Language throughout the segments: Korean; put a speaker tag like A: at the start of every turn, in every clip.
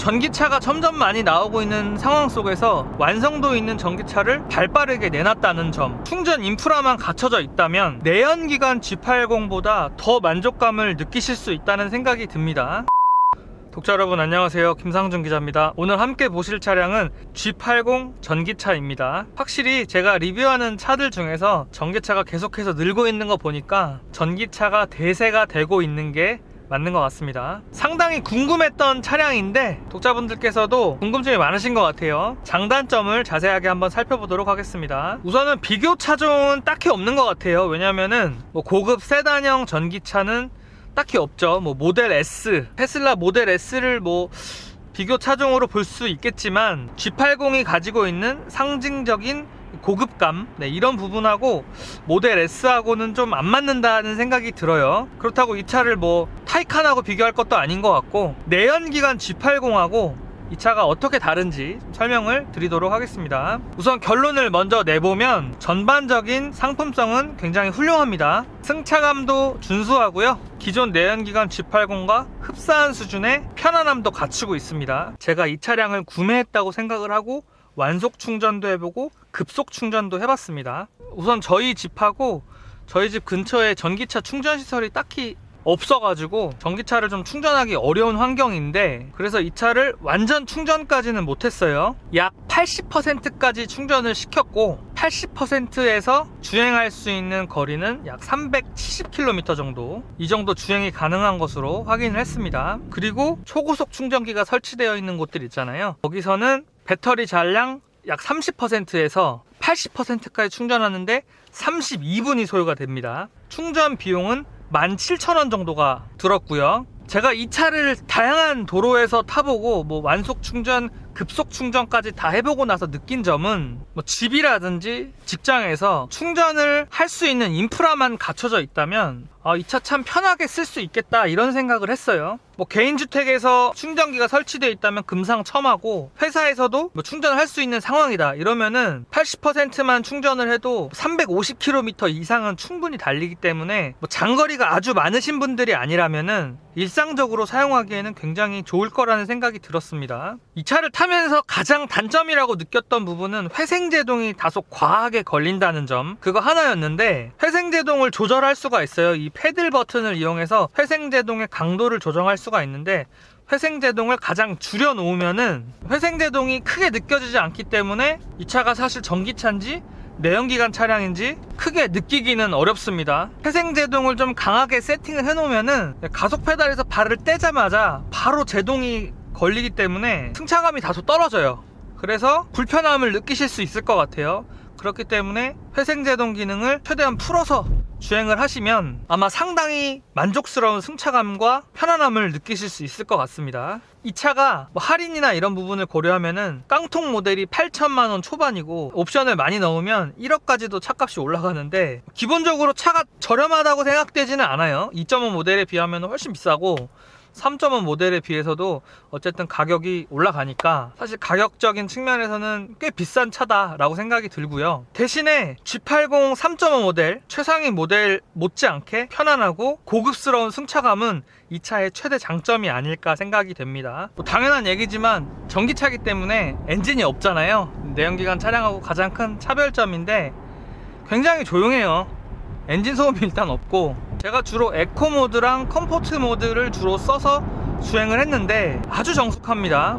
A: 전기차가 점점 많이 나오고 있는 상황 속에서 완성도 있는 전기차를 발빠르게 내놨다는 점, 충전 인프라만 갖춰져 있다면 내연기관 G80보다 더 만족감을 느끼실 수 있다는 생각이 듭니다. 독자 여러분 안녕하세요, 김상준 기자입니다. 오늘 함께 보실 차량은 G80 전기차입니다. 확실히 제가 리뷰하는 차들 중에서 전기차가 계속해서 늘고 있는 거 보니까 전기차가 대세가 되고 있는 게 맞는 것 같습니다. 상당히 궁금했던 차량인데 독자분들께서도 궁금증이 많으신 것 같아요. 장단점을 자세하게 한번 살펴보도록 하겠습니다. 우선은 비교 차종은 딱히 없는 것 같아요. 왜냐면은 고급 세단형 전기차는 딱히 없죠. 모델 S, 테슬라 모델 S를 비교 차종으로 볼 수 있겠지만 G80이 가지고 있는 상징적인 고급감, 이런 부분하고 모델 S하고는 좀 안 맞는다는 생각이 들어요. 그렇다고 이 차를 타이칸하고 비교할 것도 아닌 것 같고, 내연기관 G80하고 이 차가 어떻게 다른지 설명을 드리도록 하겠습니다. 우선 결론을 먼저 내보면 전반적인 상품성은 굉장히 훌륭합니다. 승차감도 준수하고요, 기존 내연기관 G80과 흡사한 수준의 편안함도 갖추고 있습니다. 제가 이 차량을 구매했다고 생각을 하고 완속 충전도 해보고 급속 충전도 해봤습니다. 우선 저희 집하고 저희 집 근처에 전기차 충전 시설이 딱히 없어가지고 전기차를 좀 충전하기 어려운 환경인데, 그래서 이 차를 완전 충전까지는 못했어요. 약 80%까지 충전을 시켰고 80%에서 주행할 수 있는 거리는 약 370km 정도, 이 정도 주행이 가능한 것으로 확인을 했습니다. 그리고 초고속 충전기가 설치되어 있는 곳들 있잖아요. 거기서는 배터리 잔량 약 30%에서 80%까지 충전하는데 32분이 소요가 됩니다. 충전 비용은 17,000원 정도가 들었고요. 제가 이 차를 다양한 도로에서 타보고 완속 충전, 급속 충전까지 다 해보고 나서 느낀 점은 집이라든지 직장에서 충전을 할 수 있는 인프라만 갖춰져 있다면 이 차 참 편하게 쓸 수 있겠다, 이런 생각을 했어요. 개인주택에서 충전기가 설치되어 있다면 금상첨화고, 회사에서도 충전을 할 수 있는 상황이다 이러면은 80%만 충전을 해도 350km 이상은 충분히 달리기 때문에 장거리가 아주 많으신 분들이 아니라면은 일상적으로 사용하기에는 굉장히 좋을 거라는 생각이 들었습니다. 이 차를 타면서 가장 단점이라고 느꼈던 부분은 회생제동이 다소 과하게 걸린다는 점, 그거 하나였는데, 회생제동을 조절할 수가 있어요. 이 패들 버튼을 이용해서 회생제동의 강도를 조정할 수가 있는데, 회생제동을 가장 줄여 놓으면은 회생제동이 크게 느껴지지 않기 때문에 이 차가 사실 전기차인지 내연기관 차량인지 크게 느끼기는 어렵습니다. 회생제동을 좀 강하게 세팅을 해놓으면은 가속 페달에서 발을 떼자마자 바로 제동이 걸리기 때문에 승차감이 다소 떨어져요. 그래서 불편함을 느끼실 수 있을 것 같아요. 그렇기 때문에 회생제동 기능을 최대한 풀어서 주행을 하시면 아마 상당히 만족스러운 승차감과 편안함을 느끼실 수 있을 것 같습니다. 이 차가 할인이나 이런 부분을 고려하면은 깡통 모델이 8천만원 초반이고, 옵션을 많이 넣으면 1억까지도 차값이 올라가는데, 기본적으로 차가 저렴하다고 생각되지는 않아요. 2.5 모델에 비하면 훨씬 비싸고 3.5 모델에 비해서도 어쨌든 가격이 올라가니까 사실 가격적인 측면에서는 꽤 비싼 차다라고 생각이 들고요. 대신에 G80 3.5 모델, 최상위 모델 못지않게 편안하고 고급스러운 승차감은 이 차의 최대 장점이 아닐까 생각이 됩니다. 당연한 얘기지만 전기차기 때문에 엔진이 없잖아요. 내연기관 차량하고 가장 큰 차별점인데, 굉장히 조용해요. 엔진 소음이 일단 없고, 제가 주로 에코 모드랑 컴포트 모드를 주로 써서 주행을 했는데 아주 정숙합니다.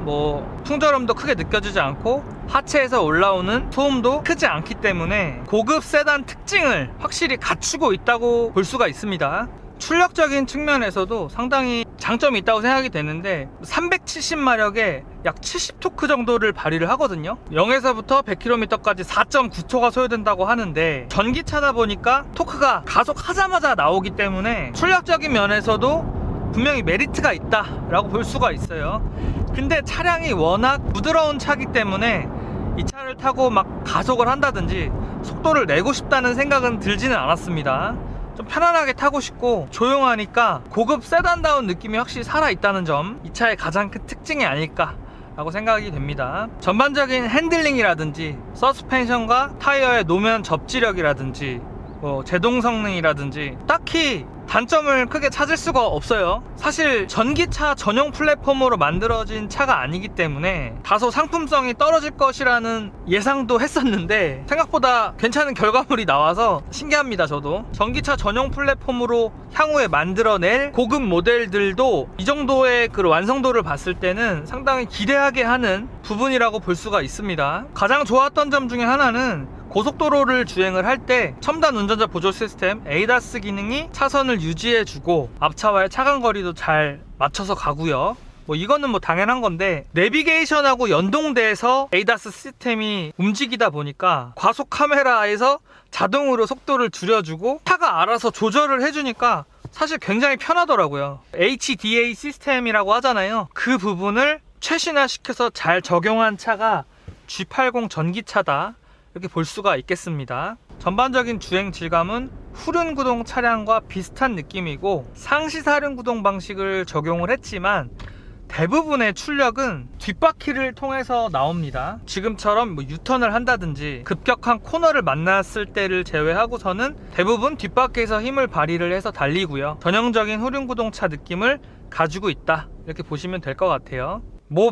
A: 풍절음도 크게 느껴지지 않고 하체에서 올라오는 소음도 크지 않기 때문에 고급 세단 특징을 확실히 갖추고 있다고 볼 수가 있습니다. 출력적인 측면에서도 상당히 장점이 있다고 생각이 되는데, 370마력에 약 70토크 정도를 발휘를 하거든요. 0에서부터 100km까지 4.9초가 소요된다고 하는데, 전기차다 보니까 토크가 가속하자마자 나오기 때문에 출력적인 면에서도 분명히 메리트가 있다라고 볼 수가 있어요. 근데 차량이 워낙 부드러운 차기 때문에 이 차를 타고 가속을 한다든지 속도를 내고 싶다는 생각은 들지는 않았습니다. 좀 편안하게 타고 싶고 조용하니까 고급 세단다운 느낌이 확실히 살아있다는 점, 이 차의 가장 큰 특징이 아닐까 라고 생각이 됩니다. 전반적인 핸들링이라든지 서스펜션과 타이어의 노면 접지력이라든지 제동 성능이라든지 딱히 단점을 크게 찾을 수가 없어요. 사실 전기차 전용 플랫폼으로 만들어진 차가 아니기 때문에 다소 상품성이 떨어질 것이라는 예상도 했었는데 생각보다 괜찮은 결과물이 나와서 신기합니다. 저도 전기차 전용 플랫폼으로 향후에 만들어낼 고급 모델들도 이 정도의 그 완성도를 봤을 때는 상당히 기대하게 하는 부분이라고 볼 수가 있습니다. 가장 좋았던 점 중에 하나는 고속도로를 주행을 할 때 첨단 운전자 보조 시스템 ADAS 기능이 차선을 유지해주고 앞차와의 차간 거리도 잘 맞춰서 가고요. 이거는 당연한 건데, 내비게이션하고 연동돼서 ADAS 시스템이 움직이다 보니까 과속 카메라에서 자동으로 속도를 줄여주고 차가 알아서 조절을 해주니까 사실 굉장히 편하더라고요. HDA 시스템이라고 하잖아요. 그 부분을 최신화시켜서 잘 적용한 차가 G80 전기차다, 이렇게 볼 수가 있겠습니다. 전반적인 주행 질감은 후륜구동 차량과 비슷한 느낌이고 상시 사륜구동 방식을 적용을 했지만 대부분의 출력은 뒷바퀴를 통해서 나옵니다. 지금처럼 유턴을 한다든지 급격한 코너를 만났을 때를 제외하고서는 대부분 뒷바퀴에서 힘을 발휘를 해서 달리고요. 전형적인 후륜구동차 느낌을 가지고 있다, 이렇게 보시면 될 것 같아요.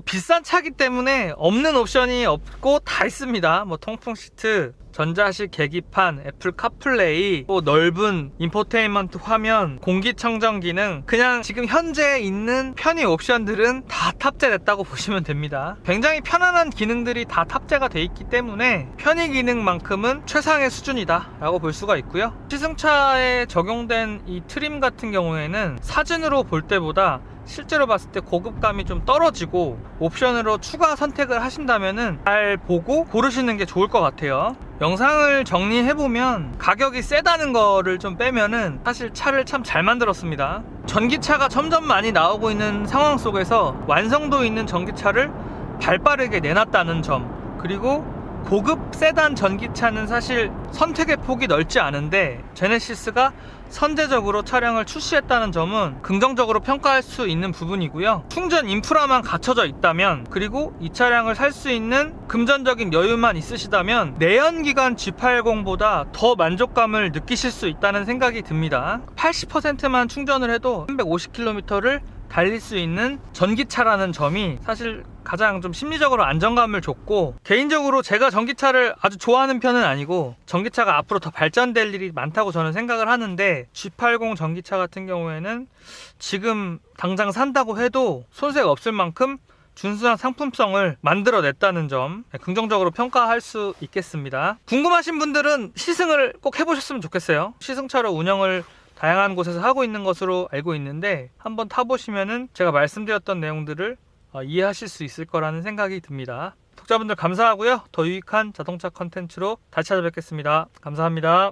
A: 비싼 차기 때문에 없는 옵션이 없고 다 있습니다. 통풍 시트, 전자식 계기판, 애플 카플레이, 또 넓은 인포테인먼트 화면, 공기청정 기능, 그냥 지금 현재 있는 편의 옵션들은 다 탑재됐다고 보시면 됩니다. 굉장히 편안한 기능들이 다 탑재가 돼 있기 때문에 편의 기능만큼은 최상의 수준이다 라고 볼 수가 있고요. 시승차에 적용된 이 트림 같은 경우에는 사진으로 볼 때보다 실제로 봤을 때 고급감이 좀 떨어지고, 옵션으로 추가 선택을 하신다면은 잘 보고 고르시는 게 좋을 것 같아요. 영상을 정리해보면 가격이 세다는 거를 좀 빼면은 사실 차를 참 잘 만들었습니다. 전기차가 점점 많이 나오고 있는 상황 속에서 완성도 있는 전기차를 발빠르게 내놨다는 점, 그리고 고급 세단 전기차는 사실 선택의 폭이 넓지 않은데 제네시스가 선제적으로 차량을 출시했다는 점은 긍정적으로 평가할 수 있는 부분이고요. 충전 인프라만 갖춰져 있다면, 그리고 이 차량을 살 수 있는 금전적인 여유만 있으시다면 내연기관 G80보다 더 만족감을 느끼실 수 있다는 생각이 듭니다. 80%만 충전을 해도 350km를 달릴 수 있는 전기차라는 점이 사실 가장 좀 심리적으로 안정감을 줬고, 개인적으로 제가 전기차를 아주 좋아하는 편은 아니고 전기차가 앞으로 더 발전될 일이 많다고 저는 생각을 하는데, G80 전기차 같은 경우에는 지금 당장 산다고 해도 손색 없을 만큼 준수한 상품성을 만들어냈다는 점 긍정적으로 평가할 수 있겠습니다. 궁금하신 분들은 시승을 꼭 해보셨으면 좋겠어요. 시승차로 운영을 다양한 곳에서 하고 있는 것으로 알고 있는데, 한번 타보시면은 제가 말씀드렸던 내용들을 이해하실 수 있을 거라는 생각이 듭니다. 독자분들 감사하고요. 더 유익한 자동차 컨텐츠로 다시 찾아뵙겠습니다. 감사합니다.